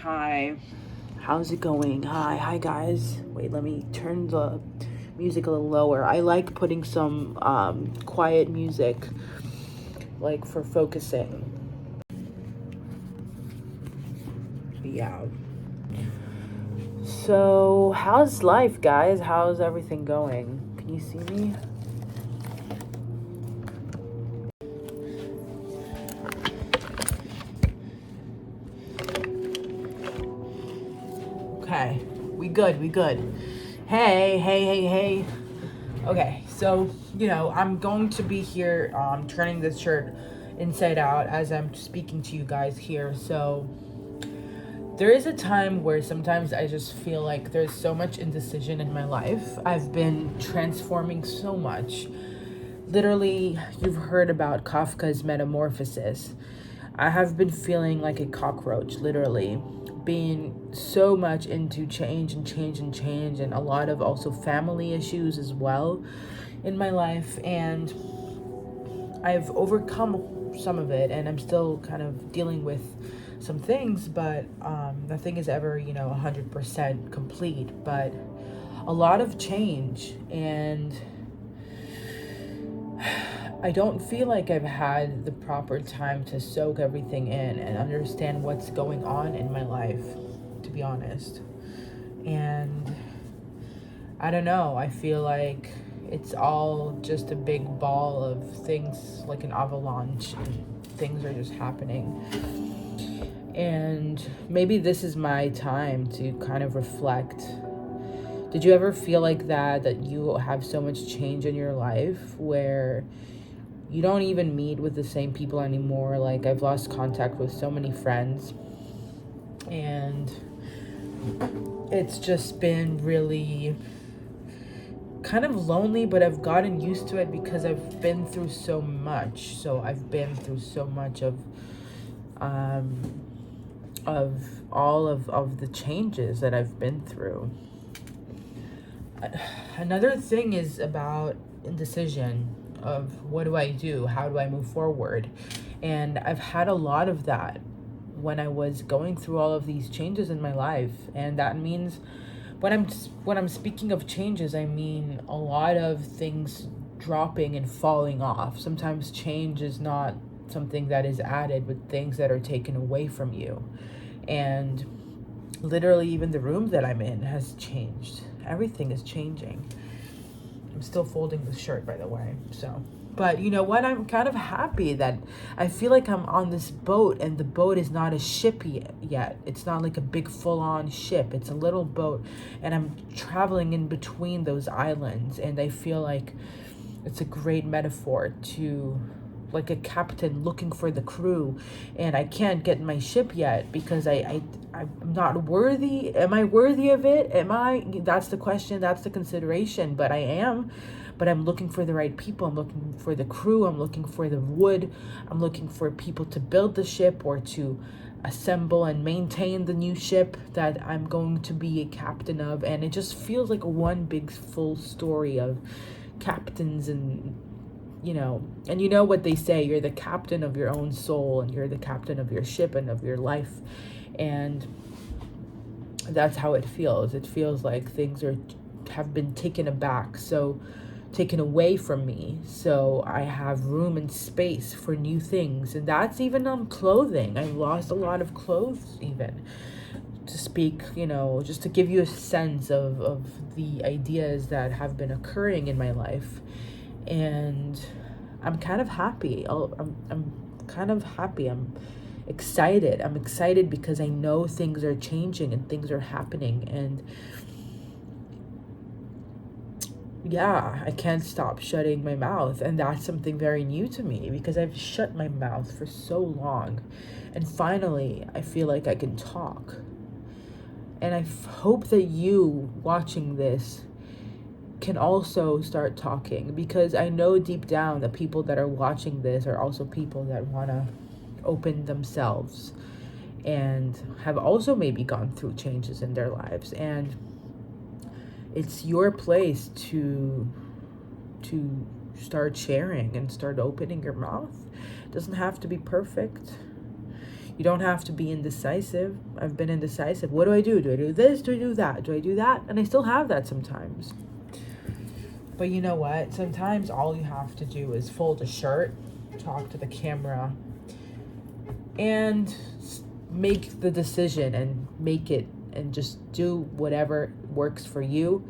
Hi, how's it going? Hi guys. Wait, let me turn the music a little lower. I like putting some quiet music, like for focusing. Yeah. So, how's life, guys? How's everything going? Can you see me? Okay, we good. Hey. Okay, so, I'm going to be here turning this shirt inside out as I'm speaking to you guys here. So, there is a time where sometimes I just feel like there's so much indecision in my life. I've been transforming so much. Literally, you've heard about Kafka's Metamorphosis. I have been feeling like a cockroach, literally, being so much into change, and a lot of also family issues as well in my life. And I've overcome some of it, and I'm still kind of dealing with some things, but nothing is ever, 100% complete. But a lot of change, and I don't feel like I've had the proper time to soak everything in and understand what's going on in my life, to be honest. And I don't know, I feel like it's all just a big ball of things, like an avalanche, and things are just happening. And maybe this is my time to kind of reflect. Did you ever feel like that you have so much change in your life where you don't even meet with the same people anymore? Like, I've lost contact with so many friends, and it's just been really kind of lonely, but I've gotten used to it because I've been through so much. So I've been through so much um of all of the changes that I've been through. Another thing is about indecision of what do I do? How do I move forward? And I've had a lot of that when I was going through all of these changes in my life. And that means when I'm speaking of changes, I mean a lot of things dropping and falling off. Sometimes change is not something that is added, but things that are taken away from you. And literally, even the room that I'm in has changed. Everything is changing. I'm still folding the shirt, by the way. So, but you know what? I'm kind of happy that I feel like I'm on this boat, and the boat is not a ship yet. It's not like a big full-on ship. It's a little boat, and I'm traveling in between those islands, and I feel like it's a great metaphor to, like, a captain looking for the crew, and I can't get my ship yet because I'm not worthy. Am I worthy of it? Am I? That's the question, that's the consideration. But I am. But I'm looking for the right people. I'm looking for the crew. I'm looking for the wood. I'm looking for people to build the ship or to assemble and maintain the new ship that I'm going to be a captain of. And it just feels like one big full story of captains, and you know what they say, you're the captain of your own soul, and you're the captain of your ship and of your life. And that's how it feels. It feels like things have been taken away from me, so I have room and space for new things. And that's even on clothing. I've lost a lot of clothes, even, to speak, just to give you a sense of the ideas that have been occurring in my life. And I'm kind of happy. I'm kind of happy. I'm excited. I'm excited because I know things are changing and things are happening. And yeah, I can't stop shutting my mouth. And that's something very new to me because I've shut my mouth for so long. And finally, I feel like I can talk. And I hope that you watching this can also start talking, because I know deep down that people that are watching this are also people that want to open themselves and have also maybe gone through changes in their lives. And it's your place to start sharing and start opening your mouth. It doesn't have to be perfect. You don't have to be indecisive. I've been indecisive. What do I do? Do I do this? Do I do that? Do I do that? And I still have that sometimes. But you know what? Sometimes all you have to do is fold a shirt, talk to the camera, and make the decision and make it and just do whatever works for you,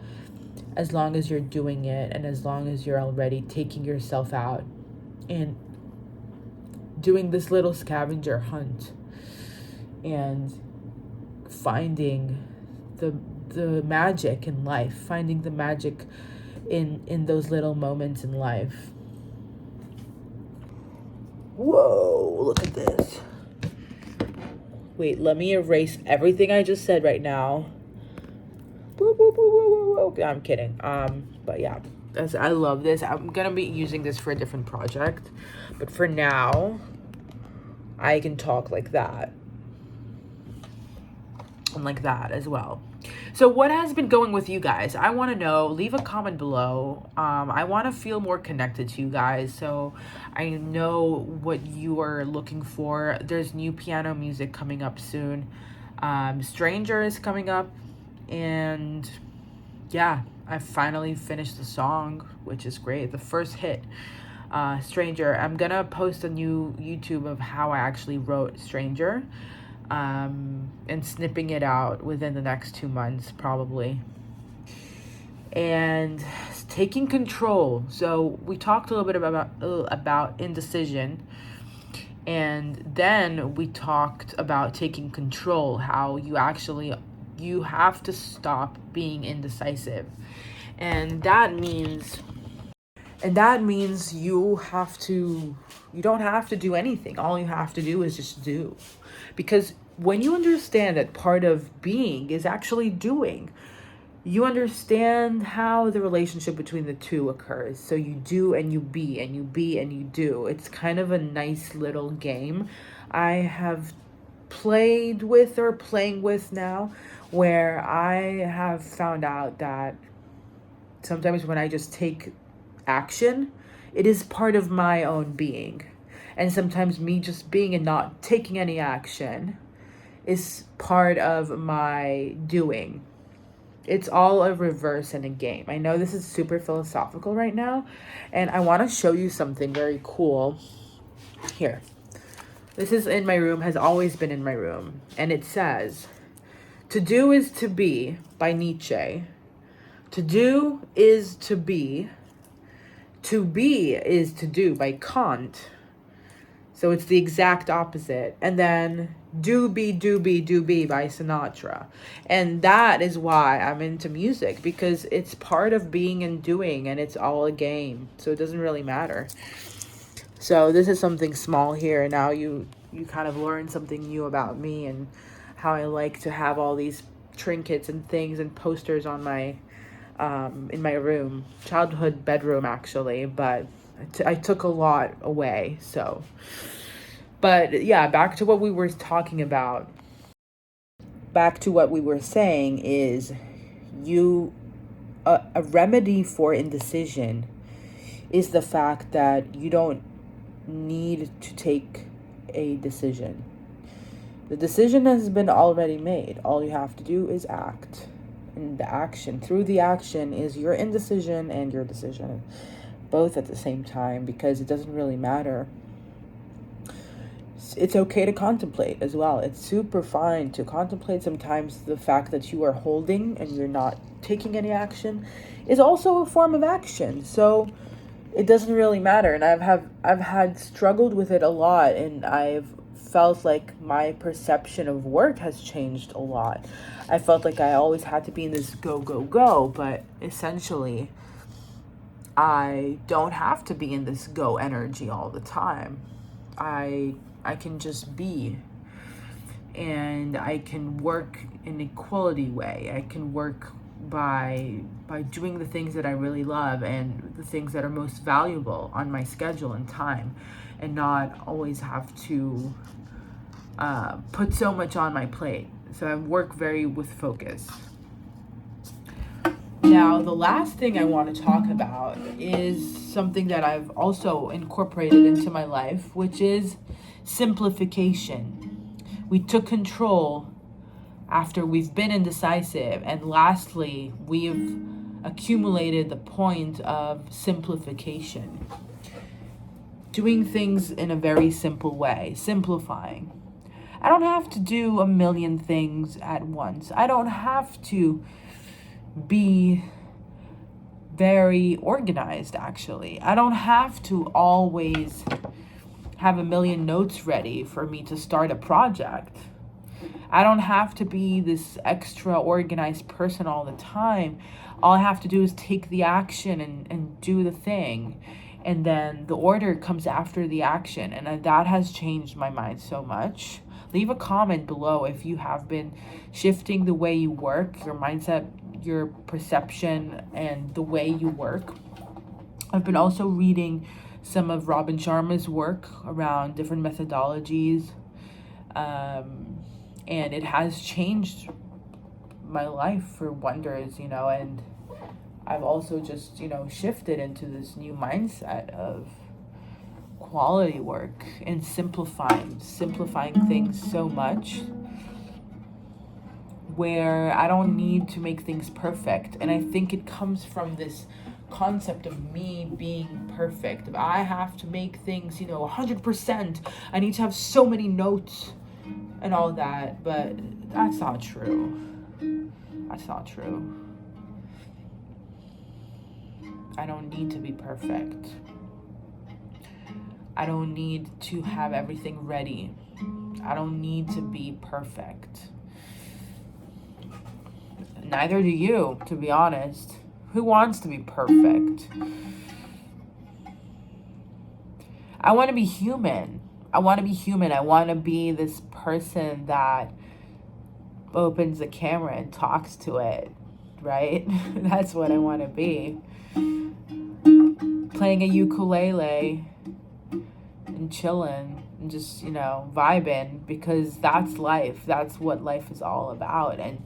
as long as you're doing it and as long as you're already taking yourself out and doing this little scavenger hunt and finding the magic in life, finding the magic in those little moments in life. Whoa, look at this. Wait, let me erase everything I just said right now. Woo, woo, woo, woo, woo, woo. I'm kidding. But yeah, I love this. I'm gonna be using this for a different project, but for now, I can talk like that and like that as well. So what has been going with you guys? I want to know. Leave a comment below. I want to feel more connected to you guys, so I know what you are looking for. There's new piano music coming up soon. Stranger is coming up, and yeah, I finally finished the song, which is great. The first hit, Stranger. I'm gonna post a new YouTube of how I actually wrote Stranger, and snipping it out within the next 2 months probably. And taking control. So we talked a little bit about indecision, and then we talked about taking control, how you have to stop being indecisive. And that means you don't have to do anything. All you have to do is just do. Because when you understand that part of being is actually doing, you understand how the relationship between the two occurs. So you do and you be, and you be and you do. It's kind of a nice little game I have played with or playing with now, where I have found out that sometimes when I just take action, it is part of my own being. And sometimes me just being and not taking any action is part of my doing. It's all a reverse in a game. I know this is super philosophical right now, and I want to show you something very cool. Here. This is in my room, has always been in my room. And it says, "To do is to be," by Nietzsche. To do is to be. To be is to do, by Kant. So it's the exact opposite. And then do be by Sinatra. And that is why I'm into music, because it's part of being and doing, and it's all a game. So it doesn't really matter. So this is something small here. And now you kind of learn something new about me and how I like to have all these trinkets and things and posters on my in my room, childhood bedroom actually, but I took a lot away. So, but yeah, back to what we were talking about. Back to what we were saying is a remedy for indecision is the fact that you don't need to take a decision. The decision has been already made. All you have to do is act. And the action, through the action, is your indecision and your decision, both at the same time, because it doesn't really matter. It's okay to contemplate as well. It's super fine to contemplate. Sometimes the fact that you are holding and you're not taking any action is also a form of action. So it doesn't really matter. And I've had struggled with it a lot, and I've felt like my perception of work has changed a lot. I felt like I always had to be in this go, go, go, but essentially I don't have to be in this go energy all the time. I can just be, and I can work in a quality way. I can work by doing the things that I really love and the things that are most valuable on my schedule and time, and not always have to put so much on my plate. So I work very with focus. Now, the last thing I want to talk about is something that I've also incorporated into my life, which is simplification. We took control after we've been indecisive. And lastly, we've accumulated the point of simplification. Doing things in a very simple way, simplifying. I don't have to do a million things at once. I don't have to be very organized, actually. I don't have to always have a million notes ready for me to start a project. I don't have to be this extra organized person all the time. All I have to do is take the action and do the thing. And then the order comes after the action. And that has changed my mind so much. Leave a comment below if you have been shifting the way you work, your mindset, your perception, and the way you work. I've been also reading some of Robin Sharma's work around different methodologies. And it has changed my life for wonders, and I've also just, shifted into this new mindset of quality work and simplifying things so much where I don't need to make things perfect. And I think it comes from this concept of me being perfect. If I have to make things, 100%, I need to have so many notes and all that, but that's not true. That's not true. I don't need to be perfect. I don't need to have everything ready. I don't need to be perfect. Neither do you, to be honest. Who wants to be perfect? I want to be human. I want to be this person that opens the camera and talks to it, right? That's what I want to be. Playing a ukulele and chilling and just, vibing, because that's life. That's what life is all about. And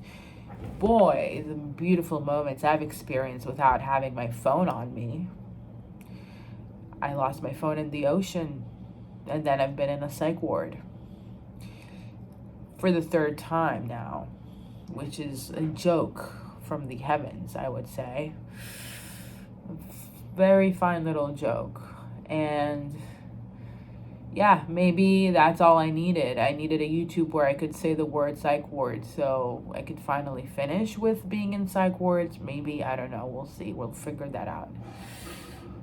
boy, the beautiful moments I've experienced without having my phone on me. I lost my phone in the ocean, and then I've been in a psych ward for the third time now, which is a joke from the heavens, I would say. Very fine little joke. And yeah, maybe that's all I needed. I needed a YouTube where I could say the word psych ward so I could finally finish with being in psych wards. Maybe, I don't know. We'll see. We'll figure that out.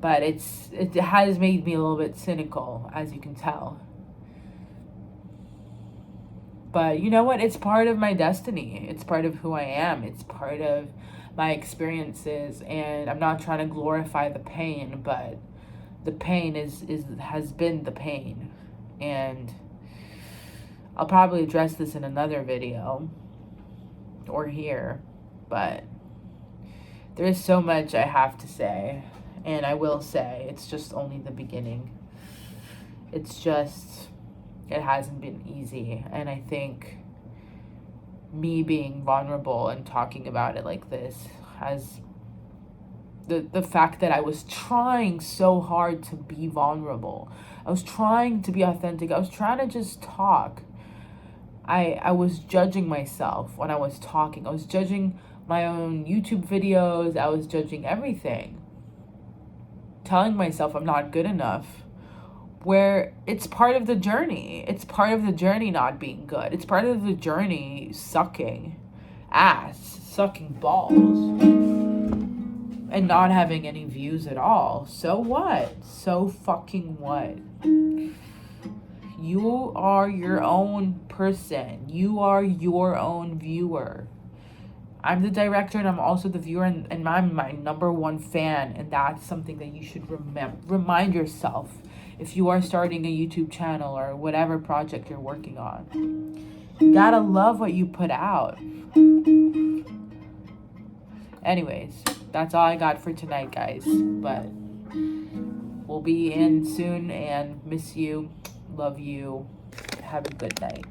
But it has made me a little bit cynical, as you can tell. But you know what? It's part of my destiny. It's part of who I am. It's part of my experiences. And I'm not trying to glorify the pain, but the pain has been the pain. And I'll probably address this in another video or here, but there is so much I have to say, and I will say it's just only the beginning. It hasn't been easy, and I think me being vulnerable and talking about it like this has the fact that I was trying so hard to be vulnerable. I was trying to be authentic. I was trying to just talk. I was judging myself when I was talking. I was judging my own YouTube videos. I was judging everything. Telling myself I'm not good enough. Where it's part of the journey. It's part of the journey not being good. It's part of the journey sucking ass, sucking balls, and not having any views at all. So what? So fucking what? You are your own person. You are your own viewer. I'm the director and I'm also the viewer, and I'm my number one fan, and that's something that you should remind yourself if you are starting a YouTube channel or whatever project you're working on. You gotta love what you put out. Anyways, that's all I got for tonight, guys. But we'll be in soon, and miss you, love you. Have a good night.